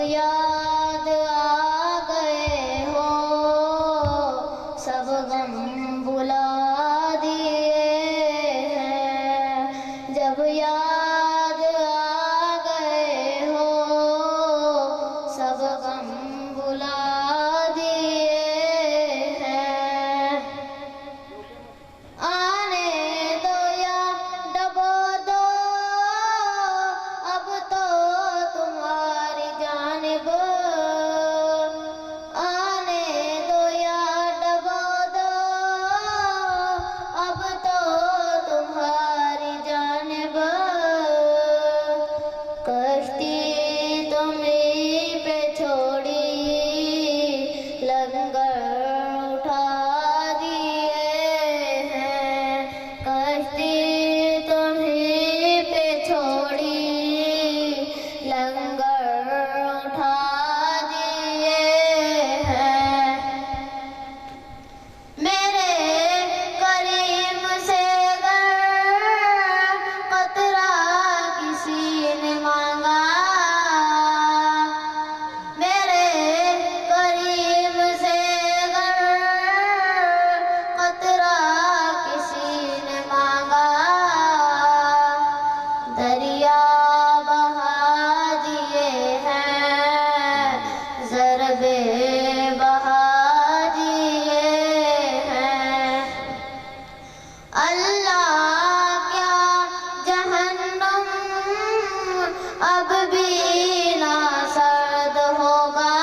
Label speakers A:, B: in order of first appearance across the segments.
A: یاد آ گئے ہو سب غم بھلا دیے ہیں، جب یاد آ گئے ہو سب غم بھلا دیے ہیں۔ آنے دو یا ڈبو دو اب تو تمہاری جانب، آنے دو یا ڈبو دو اب تو تمہاری جانب، کشتی تمہیں پہ چھوڑی لنگر اٹھا دیے ہیں، کشتی تمہیں پہ چھوڑی لنگر اٹھا دیے ہیں۔ میرے کریم سے گر قطرہ کسی نے مانگا، میرے کریم سے گر قطرہ کسی نے مانگا، دریا بہا دیے ہیں، ضربے بہا دیے ہیں۔ اللہ کیا جہنم اب بھی نہ سرد ہوگا،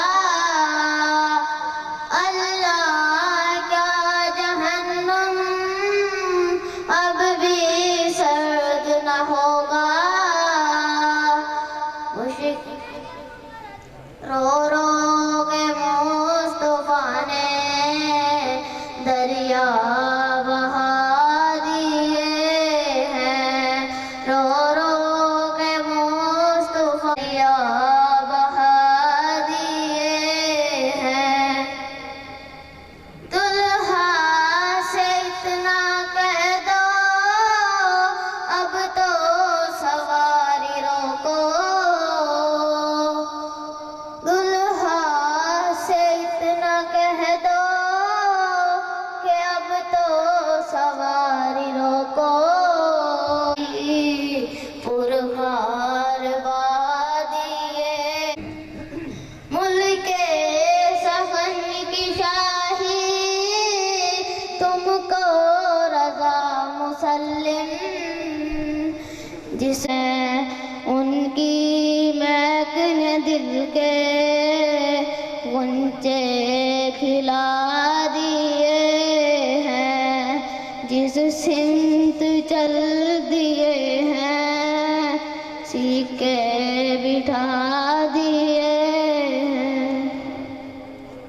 A: اللہ کیا جہنم اب بھی سرد نہ ہوگا، رو رو کے مصطفیٰ نے دریا بہا دیے ہیں، رو رو کے مصطفیٰ دریا بہا دیے ہیں۔ دلہا سے اتنا کہہ دو اب تو سواری روکو، دلہا سے اتنا کہہ دو کہ اب تو سواری روکو، پرخار وادیے ملک سخن کی شاہی تم کو رضا مسلم، جسے ان کی مہک نے دل کے غنچے کھلا دیے ہیں، جس سمت چل دیے ہیں سیکھے بٹھا